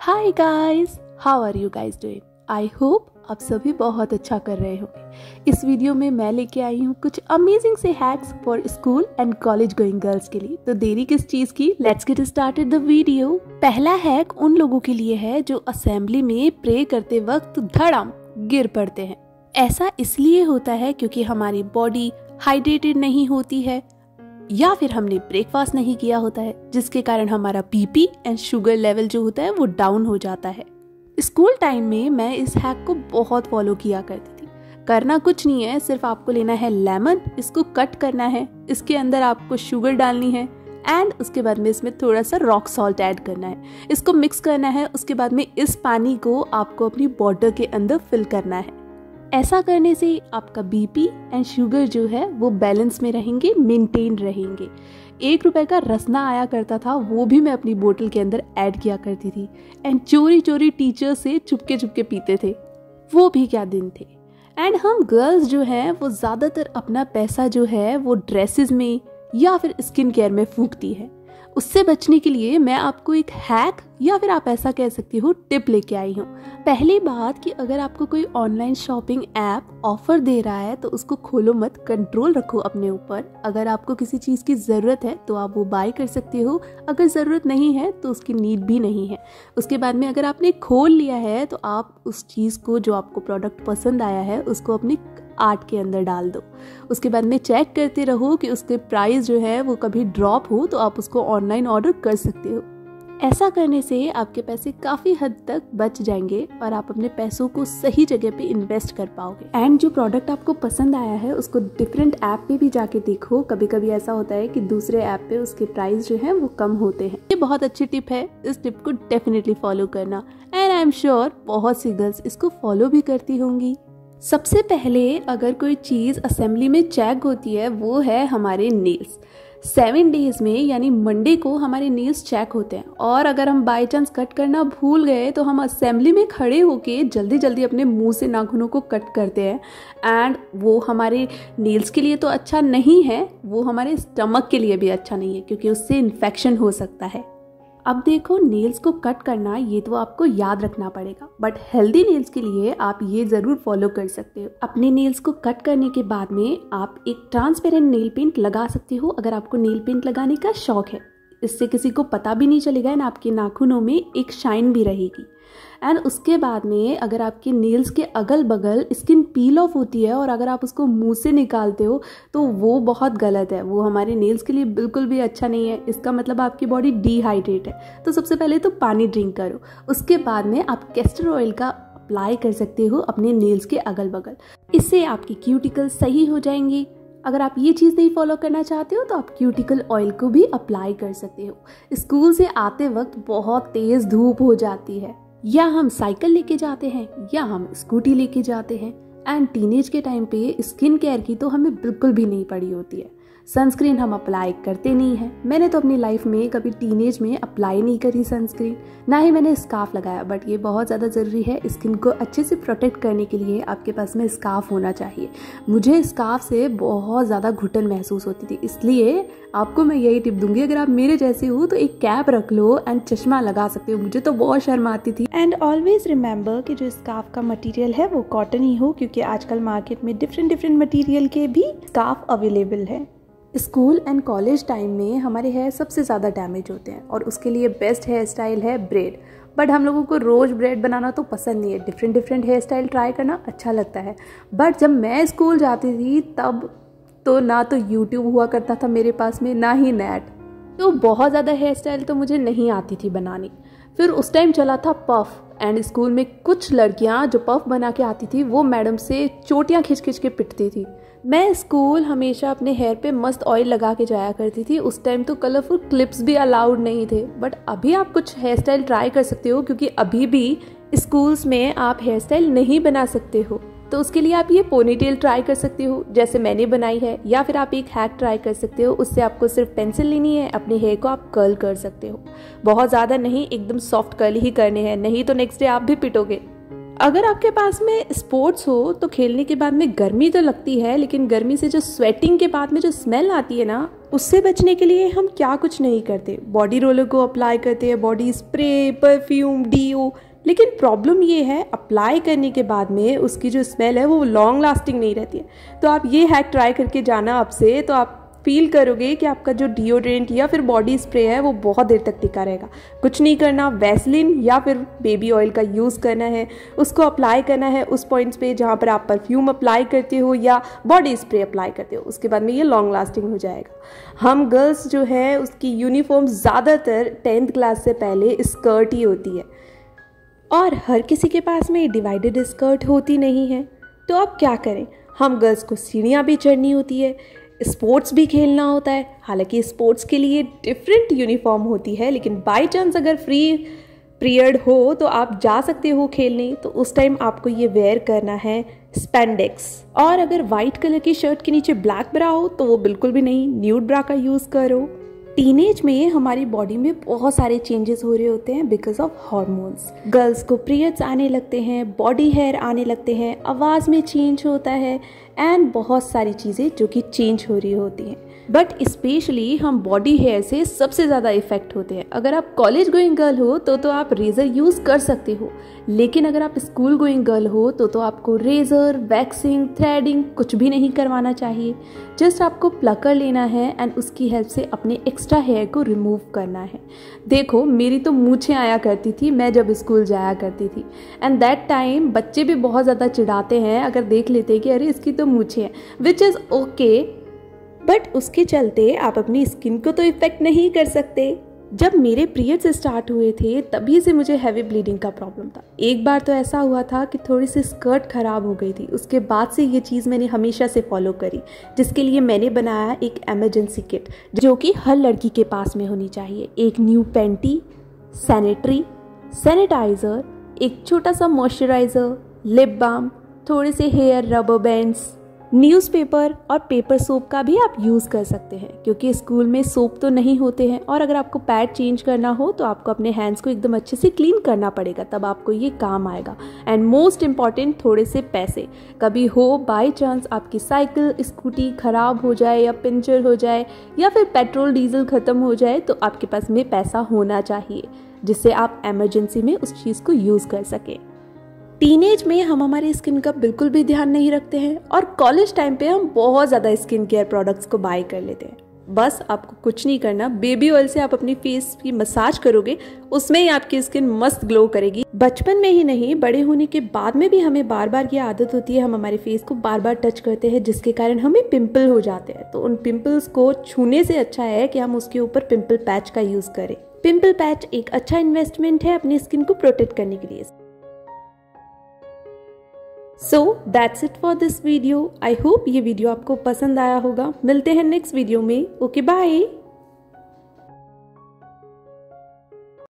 Hi guys, how are you guys doing? I hope आप सभी बहुत अच्छा कर रहे होंगे। इस वीडियो में मैं लेके आई हूँ कुछ अमेजिंग से hacks for school and college going girls के लिए। तो देरी किस चीज की, let's get started the video. पहला हैक उन लोगों के लिए है जो असेंबली में प्रे करते वक्त धड़ाम गिर पड़ते हैं। ऐसा इसलिए होता है क्योंकि हमारी बॉडी हाइड्रेटेड नहीं होती है या फिर हमने ब्रेकफास्ट नहीं किया होता है, जिसके कारण हमारा बीपी एंड शुगर लेवल जो होता है वो डाउन हो जाता है। स्कूल टाइम में मैं इस हैक को बहुत फॉलो किया करती थी। करना कुछ नहीं है, सिर्फ आपको लेना है लेमन, इसको कट करना है, इसके अंदर आपको शुगर डालनी है एंड उसके बाद में इसमें थोड़ा सा रॉक सॉल्ट ऐड करना है। इसको मिक्स करना है। उसके बाद में इस पानी को आपको अपनी बॉटल के अंदर फिल करना है। ऐसा करने से आपका बीपी एंड शुगर जो है वो बैलेंस में रहेंगे, मेंटेन रहेंगे। 1 रुपए का रसना आया करता था, वो भी मैं अपनी बोतल के अंदर ऐड किया करती थी एंड चोरी चोरी टीचर से चुपके चुपके पीते थे। वो भी क्या दिन थे। एंड हम गर्ल्स जो हैं वो ज़्यादातर अपना पैसा जो है वो ड्रेसेस में या फिर स्किन केयर में फूकती है। उससे बचने के लिए मैं आपको एक हैक या फिर आप ऐसा कह सकती हो टिप लेके आई हूँ। पहली बात कि अगर आपको कोई ऑनलाइन शॉपिंग ऐप ऑफर दे रहा है तो उसको खोलो मत, कंट्रोल रखो अपने ऊपर। अगर आपको किसी चीज़ की ज़रूरत है तो आप वो बाय कर सकते हो, अगर ज़रूरत नहीं है तो उसकी नीड भी नहीं है। उसके बाद में अगर आपने खोल लिया है तो आप उस चीज़ को, जो आपको प्रोडक्ट पसंद आया है, उसको अपनी आर्ट के अंदर डाल दो। उसके बाद में चेक करते रहो कि उसके प्राइस जो है वो कभी ड्रॉप हो तो आप उसको ऑनलाइन ऑर्डर कर सकते हो। ऐसा करने से आपके पैसे काफ़ी हद तक बच जाएंगे और आप अपने पैसों को सही जगह पे इन्वेस्ट कर पाओगे। एंड जो प्रोडक्ट आपको पसंद आया है उसको डिफरेंट ऐप पे भी जाके देखो। कभी कभी ऐसा होता है कि दूसरे ऐप पे उसके प्राइस जो है वो कम होते हैं। ये बहुत अच्छी टिप है, इस टिप को डेफिनेटली फॉलो करना एंड आई एम श्योर बहुत सी गर्ल्स इसको फॉलो भी करती होंगी। सबसे पहले अगर कोई चीज़ असेंबली में चेक होती है वो है हमारे नेल्स। 7 डेज में यानी मंडे को हमारे नेल्स चेक होते हैं और अगर हम बाय चांस कट करना भूल गए तो हम असेंबली में खड़े होके जल्दी जल्दी अपने मुंह से नाखूनों को कट करते हैं एंड वो हमारे नेल्स के लिए तो अच्छा नहीं है, वो हमारे स्टमक के लिए भी अच्छा नहीं है क्योंकि उससे इन्फेक्शन हो सकता है। अब देखो, नेल्स को कट करना ये तो आपको याद रखना पड़ेगा, बट हेल्दी नेल्स के लिए आप ये ज़रूर फॉलो कर सकते हो। अपने नेल्स को कट करने के बाद में आप एक ट्रांसपेरेंट नेल पेंट लगा सकते हो अगर आपको नेल पेंट लगाने का शौक है। इससे किसी को पता भी नहीं चलेगा एंड आपके नाखूनों में एक शाइन भी रहेगी। एंड उसके बाद में अगर आपके नेल्स के अगल बगल स्किन पील ऑफ होती है और अगर आप उसको मुंह से निकालते हो तो वो बहुत गलत है, वो हमारे नेल्स के लिए बिल्कुल भी अच्छा नहीं है। इसका मतलब आपकी बॉडी डिहाइड्रेट है। तो सबसे पहले तो पानी ड्रिंक करो। उसके बाद में आप कैस्टर ऑयल का अप्लाई कर सकते हो अपने नेल्स के अगल बगल। इससे आपकी क्यूटिकल सही हो जाएंगी। अगर आप ये चीज़ नहीं फॉलो करना चाहते हो तो आप क्यूटिकल ऑयल को भी अप्लाई कर सकते हो। स्कूल से आते वक्त बहुत तेज़ धूप हो जाती है, या हम साइकिल लेके जाते हैं या हम स्कूटी लेके जाते हैं एंड टीनेज के टाइम पे स्किन केयर की तो हमें बिल्कुल भी नहीं पड़ी होती है। सनस्क्रीन हम अप्लाई करते नहीं हैं। मैंने तो अपनी लाइफ में कभी टीनेज में अप्लाई नहीं करी सनस्क्रीन, ना ही मैंने स्कार्फ लगाया, बट ये बहुत ज़्यादा ज़रूरी है। स्किन को अच्छे से प्रोटेक्ट करने के लिए आपके पास में स्कार्फ होना चाहिए। मुझे स्कार्फ से बहुत ज़्यादा घुटन महसूस होती थी, इसलिए आपको मैं यही टिप दूंगी, अगर आप मेरे जैसे हो तो एक कैप रख लो एंड चश्मा लगा सकते हो। मुझे तो बहुत शर्म आती थी। एंड ऑलवेज रिमेंबर कि जो स्कार्फ का मटेरियल है वो कॉटन ही हो, क्योंकि आजकल मार्केट में डिफरेंट मटेरियल के भी स्कार्फ अवेलेबल है। स्कूल एंड कॉलेज टाइम में हमारे हेयर सबसे ज़्यादा डैमेज होते हैं और उसके लिए बेस्ट हेयर स्टाइल है ब्रेड। बट हम लोगों को रोज़ ब्रेड बनाना तो पसंद नहीं है। डिफरेंट हेयर स्टाइल ट्राई करना अच्छा लगता है। बट जब मैं स्कूल जाती थी तब तो ना तो यूट्यूब हुआ करता था मेरे पास में, ना ही नेट, तो बहुत ज़्यादा हेयर स्टाइल तो मुझे नहीं आती थी बनानी। फिर उस टाइम चला था पफ एंड स्कूल में कुछ लड़कियां जो पफ बना के आती थी वो मैडम से चोटियां खींच के पिटती थी। मैं स्कूल हमेशा अपने हेयर पे मस्त ऑयल लगा के जाया करती थी। उस टाइम तो कलरफुल क्लिप्स भी अलाउड नहीं थे, बट अभी आप कुछ हेयर स्टाइल ट्राई कर सकते हो क्योंकि अभी भी स्कूल्स में आप हेयर स्टाइल नहीं बना सकते हो। तो उसके लिए आप ये पोनीटेल ट्राई कर सकते हो जैसे मैंने बनाई है, या फिर आप एक हैक ट्राई कर सकते हो। उससे आपको सिर्फ पेंसिल लेनी है, अपने हेयर को आप कर्ल कर सकते हो। बहुत ज़्यादा नहीं, एकदम सॉफ्ट कर्ल ही करने हैं, नहीं तो नेक्स्ट डे आप भी पिटोगे। अगर आपके पास में स्पोर्ट्स हो तो खेलने के बाद में गर्मी तो लगती है, लेकिन गर्मी से जो स्वेटिंग के बाद में जो स्मेल आती है ना, उससे बचने के लिए हम क्या कुछ नहीं करते, बॉडी रोलर को अप्लाई करते हैं, बॉडी स्प्रे, परफ्यूम, डीओ। लेकिन प्रॉब्लम ये है अप्लाई करने के बाद में उसकी जो स्मेल है वो लॉन्ग लास्टिंग नहीं रहती है। तो आप ये हैक ट्राई करके जाना अब से, तो आप फील करोगे कि आपका जो डिओड्रेंट या फिर बॉडी स्प्रे है वो बहुत देर तक टिका रहेगा। कुछ नहीं करना, वैसलिन या फिर बेबी ऑयल का यूज़ करना है, उसको अप्लाई करना है उस पॉइंट्स पे जहाँ पर आप परफ्यूम अप्लाई करते हो या बॉडी स्प्रे अप्लाई करते हो। उसके बाद में ये लॉन्ग लास्टिंग हो जाएगा। हम गर्ल्स जो है उसकी यूनिफॉर्म ज़्यादातर 10th क्लास से पहले स्कर्ट ही होती है, और हर किसी के पास में डिवाइडेड स्कर्ट होती नहीं है। तो अब क्या करें, हम गर्ल्स को सीढ़ियाँ भी चढ़नी होती है, स्पोर्ट्स भी खेलना होता है। हालांकि स्पोर्ट्स के लिए डिफरेंट यूनिफॉर्म होती है, लेकिन बाय चांस अगर फ्री पीरियड हो तो आप जा सकते हो खेलने, तो उस टाइम आपको ये वेयर करना है स्पेंडेक्स। और अगर वाइट कलर की शर्ट के नीचे ब्लैक ब्रा हो तो वो बिल्कुल भी नहीं, न्यूड ब्रा का यूज़ करो। टीनेज में हमारी बॉडी में बहुत सारे चेंजेस हो रहे होते हैं बिकॉज ऑफ हॉर्मोन्स। गर्ल्स को पीरियड्स आने लगते हैं, बॉडी हेयर आने लगते हैं, आवाज़ में चेंज होता है एंड बहुत सारी चीज़ें जो कि चेंज हो रही होती हैं। बट स्पेशली हम बॉडी हेयर से सबसे ज़्यादा इफेक्ट होते हैं। अगर आप कॉलेज गोइंग गर्ल हो तो आप रेज़र यूज़ कर सकते हो, लेकिन अगर आप स्कूल गोइंग गर्ल हो तो आपको रेज़र, वैक्सिंग, थ्रेडिंग कुछ भी नहीं करवाना चाहिए। जस्ट आपको प्लकर लेना है एंड उसकी हेल्प से अपने एक्स्ट्रा हेयर को रिमूव करना है। देखो मेरी तो मूछें आया करती थी मैं जब स्कूल जाया करती थी, एंड दैट टाइम बच्चे भी बहुत ज़्यादा चिढ़ाते हैं अगर देख लेते हैं कि अरे इसकी तो मूछें हैं, विच इज़ ओके, बट उसके चलते आप अपनी स्किन को तो इफेक्ट नहीं कर सकते। जब मेरे पीरियड्स स्टार्ट हुए थे तभी से मुझे हैवी ब्लीडिंग का प्रॉब्लम था। एक बार तो ऐसा हुआ था कि थोड़ी सी स्कर्ट खराब हो गई थी। उसके बाद से ये चीज़ मैंने हमेशा से फॉलो करी, जिसके लिए मैंने बनाया एक इमरजेंसी किट जो कि हर लड़की के पास में होनी चाहिए। एक न्यू पैंटी, सैनिटरी, सैनिटाइज़र, एक छोटा सा मॉइस्चराइज़र, लिप बाम, थोड़े से हेयर रबर बैंड्स, न्यूज़पेपर और पेपर सोप का भी आप यूज़ कर सकते हैं, क्योंकि स्कूल में सोप तो नहीं होते हैं। और अगर आपको पैड चेंज करना हो तो आपको अपने हैंड्स को एकदम अच्छे से क्लीन करना पड़ेगा, तब आपको ये काम आएगा। एंड मोस्ट इम्पॉर्टेंट, थोड़े से पैसे। कभी हो बाई चांस आपकी साइकिल, स्कूटी ख़राब हो जाए या पंचर हो जाए या फिर पेट्रोल डीजल ख़त्म हो जाए, तो आपके पास में पैसा होना चाहिए जिससे आप एमरजेंसी में उस चीज़ को यूज़ कर सकें। टीनेज में हम हमारी स्किन का बिल्कुल भी ध्यान नहीं रखते हैं, और कॉलेज टाइम पे हम बहुत ज़्यादा स्किन केयर प्रोडक्ट्स को बाय कर लेते हैं। बस आपको कुछ नहीं करना, बेबी ऑयल से आप अपनी फेस की मसाज करोगे, उसमें ही आपकी स्किन मस्त ग्लो करेगी। बचपन में ही नहीं, बड़े होने के बाद में भी हमें बार बार ये आदत होती है, हम हमारे फेस को बार बार टच करते हैं, जिसके कारण हमें पिंपल हो जाते हैं। तो उन पिंपल्स को छूने से अच्छा है कि हम उसके ऊपर पिंपल पैच का यूज़ करें। पिंपल पैच एक अच्छा इन्वेस्टमेंट है अपनी स्किन को प्रोटेक्ट करने के लिए। So that's it for this video. I hope ये वीडियो आपको पसंद आया होगा। मिलते हैं नेक्स्ट वीडियो में। Okay bye.